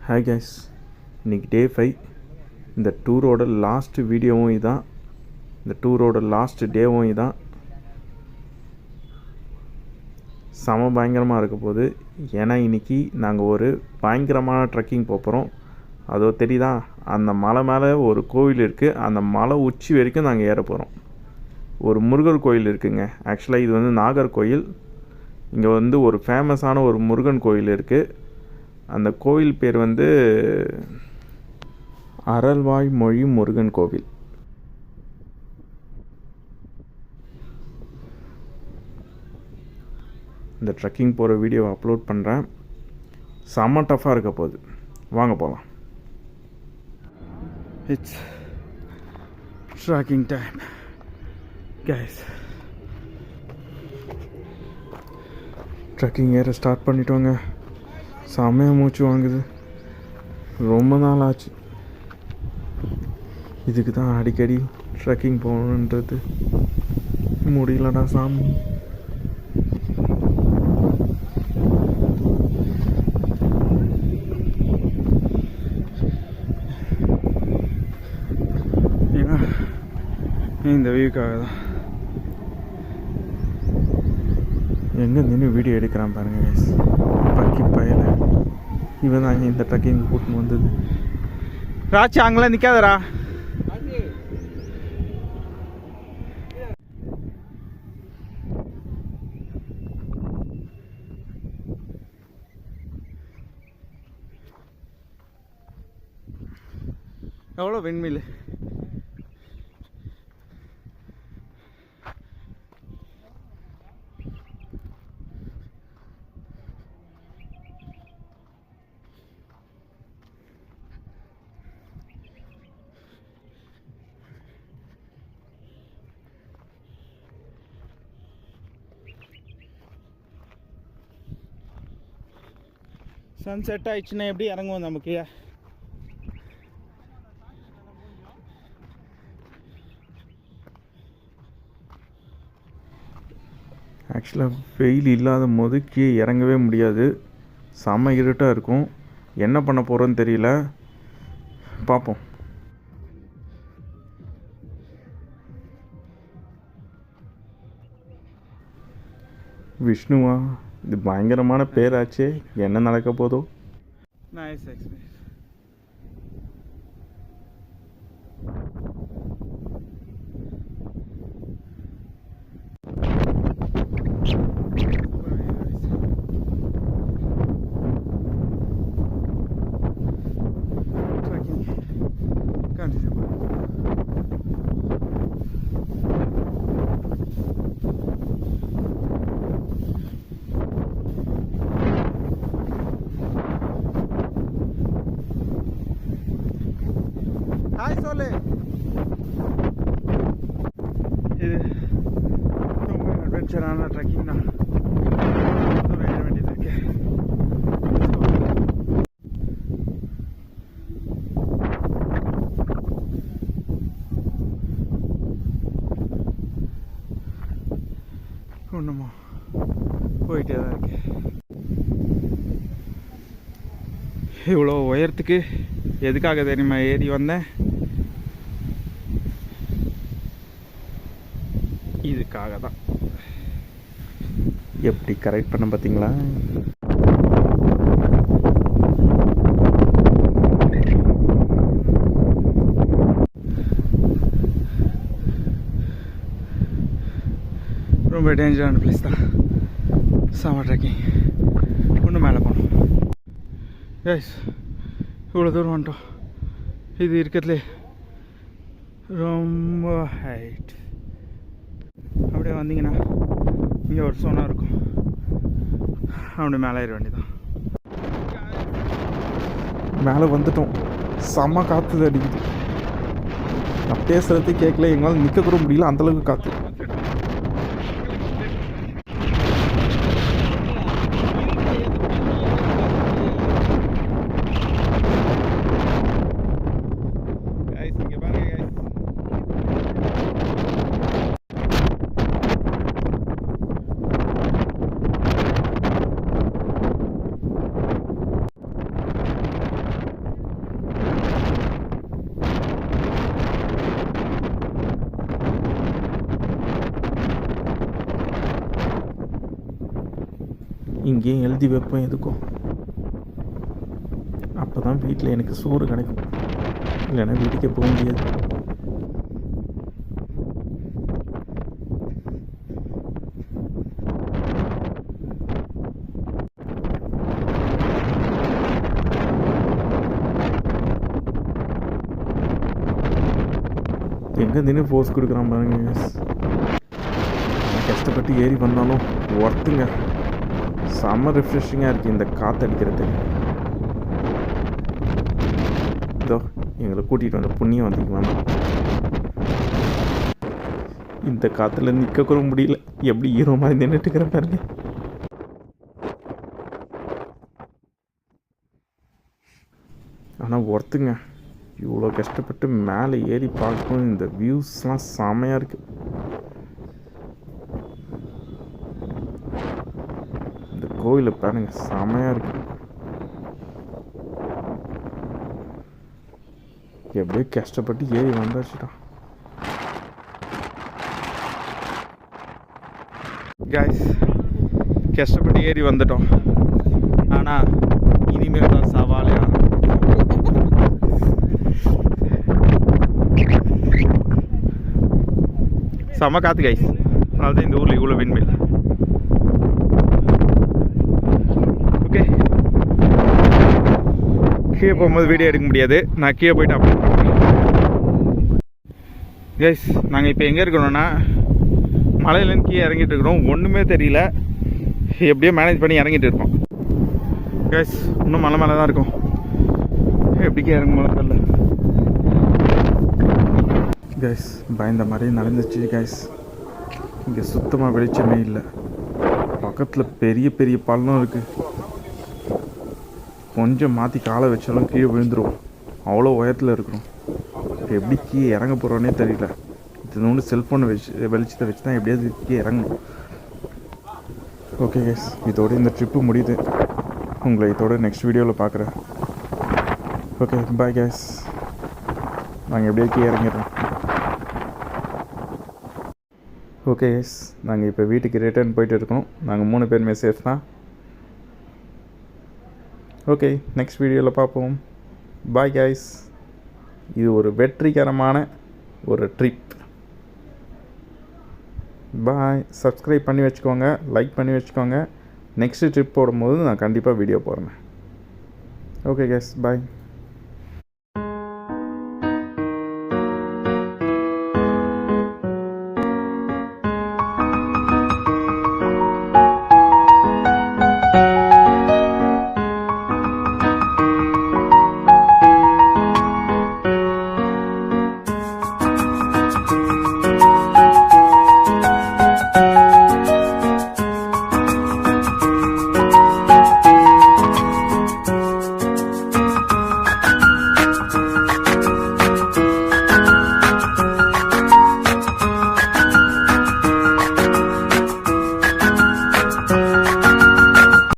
Hi guys, இன்றைக்கி டே 5. இந்த டூரோட last வீடியோவும் இதான், இந்த டூரோட லாஸ்ட் டேவும் இதான். செம பயங்கரமாக இருக்க போகுது. ஏன்னா இன்றைக்கி நாங்கள் ஒரு பயங்கரமான ட்ரெக்கிங் போகிறோம். அதோ தெரியுதா, அந்த மலை மேலே ஒரு கோவில் இருக்குது. அந்த மலை உச்சி வரைக்கும் நாங்கள் ஏற போகிறோம். ஒரு முருகர் கோயில் இருக்குதுங்க. ஆக்சுவலாக இது வந்து நாகர்கோயில். இங்கே வந்து ஒரு ஃபேமஸான ஒரு முருகன் கோயில் இருக்குது. அந்த கோவில் பேர் வந்து அறல்வாய் மொழி முருகன் கோவில். இந்த ட்ரெக்கிங் போகிற வீடியோவை அப்லோட் பண்ணுறேன். செம்ம டஃப்பாக இருக்க போகுது. வாங்க போகலாம். It's trekking time guys. Trekking ஏற ஸ்டார்ட் பண்ணிட்டோங்க. செம்மையாக மூச்சு வாங்குது. ரொம்ப நாள் ஆச்சு. இதுக்கு தான் அடிக்கடி ட்ரெக்கிங் போகணுன்றது. முடியலடா சாமி. ஏன்னா இந்த வியூக்காக தான் எங்கே நின்று வீடியோ எடுக்கிறான் பாருங்க கைஸ். பக்கி பயல இவன் தான் இந்த ட்ரக்கிங் கூட்டின்னு வந்தது. ராச்சி அங்கெல்லாம் நிற்காதரா. எவ்வளோ வெண்மீல். சன் செட் ஆயிடுச்சுன்னா எப்படி இறங்குவோம் நமக்கு. ஆக்சுவலாக வெயில் இல்லாத போது கீழே இறங்கவே முடியாது. செம்ம இருட்டாக இருக்கும். என்ன பண்ண போகிறோன்னு தெரியல. பார்ப்போம். விஷ்ணுவா, இது பயங்கரமான பேராச்சே. என்ன நடக்க போதோ. Nice experience. ஹாய் சொல்லு. இது ரொம்ப அட்வென்ச்சரான ட்ரெக்கிங் தான். வேற வேண்டியது இருக்கு. ஒன்றுமா போயிட்டே தான் இருக்கு. இவ்வளோ உயரத்துக்கு எதுக்காக தெரியுமா ஏறி வந்தேன்? இதுக்காக தான். எப்படி கரெக்ட் பண்ண பார்த்தீங்களா? ரொம்ப டேஞ்சரான பிளேஸ் தான். செம ட்ரெக்கிங். இன்னும் மேலே போகணும் கைஸ். இவ்வளோ தூரம் வந்துட்டோம். இது இருக்கிறதுலே ரொம்ப ஹைட். அப்படியே வந்தீங்கன்னா இங்கே ஒரு சோனா இருக்கும். அப்படியே மேலே ஏற வேண்டியதான். மேலே வந்துட்டோம். செம்ம காற்று அடிக்குது. நான் பேசுறது கேட்கல. எங்களால் நிற்க கூட முடியல, அந்தளவுக்கு காற்று. இங்கேயும் எழுதி வைப்போம் எதுக்கும். அப்போ தான் வீட்டில் எனக்கு சோறு கிடைக்கும், இல்லைன்னா வீட்டுக்கே போக முடியாது. எங்கே தினம் போஸ் கொடுக்குறான் பாருங்க. நான் கஷ்டப்பட்டு ஏறி வந்தாலும் ஒர்த்துங்க. செம்ம ரிஃப்ரெஷிங்காக இருக்குது இந்த காற்றடிக்கிறது. இதோ எங்களை கூட்டிகிட்டு வந்த புண்ணியம் வந்தீங்க. இந்த காற்றுல நிற்க கூட முடியல, எப்படி ஈரோ மாதிரி நின்றுட்டுக்கிற பாருங்க. ஆனால் ஒர்த்துங்க. இவ்வளோ கஷ்டப்பட்டு மேலே ஏறி பார்க்கணும். இந்த வியூஸ்லாம் செமையாக இருக்குது. இந்த கோயிலை பாருங்க, செமையாக இருக்குது. எப்படியோ கஷ்டப்பட்டு ஏறி வந்தாச்சுடா. கைஸ், கஷ்டப்பட்டு ஏறி வந்துட்டோம். ஆனால் இனிமேல் தான் சவாலே ஆரம்பிக்கும். செம்ம காற்று கைஸ், அதனால தான் இந்த ஊரில் இவ்வளோ விண்மில். ஓகே, கீழே போகும்போது வீடியோ எடுக்க முடியாது, நான் கீழே போயிட்டு அப்படி கைஸ். நாங்கள் இப்போ எங்கே இருக்கிறோன்னா மலையிலேருந்து கீழே இறங்கிட்டு இருக்கிறோம். ஒன்றுமே தெரியல, எப்படியோ மேனேஜ் பண்ணி இறங்கிட்டு இருக்கோம் கைஸ். இன்னும் மலை மேலே தான் இருக்கும், எப்படிக்கே இறங்க போல தெரியல கைஸ். பயந்த மாதிரி நடந்துச்சு கைஸ். இங்கே சுத்தமாக வெளிச்சமே இல்லை. பக்கத்தில் பெரிய பெரிய பள்ளம் இருக்குது. கொஞ்சம் மாற்றி காலை வச்சாலும் கீழே விழுந்துருவோம், அவ்வளோ உயரத்தில் இருக்கிறோம். எப்படி கீழே இறங்க போகிறோன்னே தெரியல. இது ஒன்று செல்ஃபோனை வெளிச்சத்தை வச்சு தான் எப்படியாவது கீழே இறங்கணும். ஓகே கைஸ், இதோட இந்த ட்ரிப்பு முடியுது. உங்களை இதோட நெக்ஸ்ட் வீடியோவில் பார்க்குறேன். Okay, bye guys. நாங்கள் எப்படியே கீழே இறங்கிடுறோம். ஓகே கைஸ், நாங்கள் இப்போ வீட்டுக்கு ரிட்டர்ன் போயிட்டு இருக்கோம். நாங்கள் 3 பேருமே சேஃப் தான். ஓகே, நெக்ஸ்ட் வீடியோவில் பார்ப்போம். Bye guys. இது ஒரு வெற்றிகரமான ஒரு ட்ரிப். பாய். சப்ஸ்கிரைப் பண்ணி வச்சுக்கோங்க, லைக் பண்ணி வச்சுக்கோங்க. நெக்ஸ்ட்டு ட்ரிப் போடும்போது நான் கண்டிப்பாக வீடியோ போடுறேன். ஓகே கைஸ், பாய்.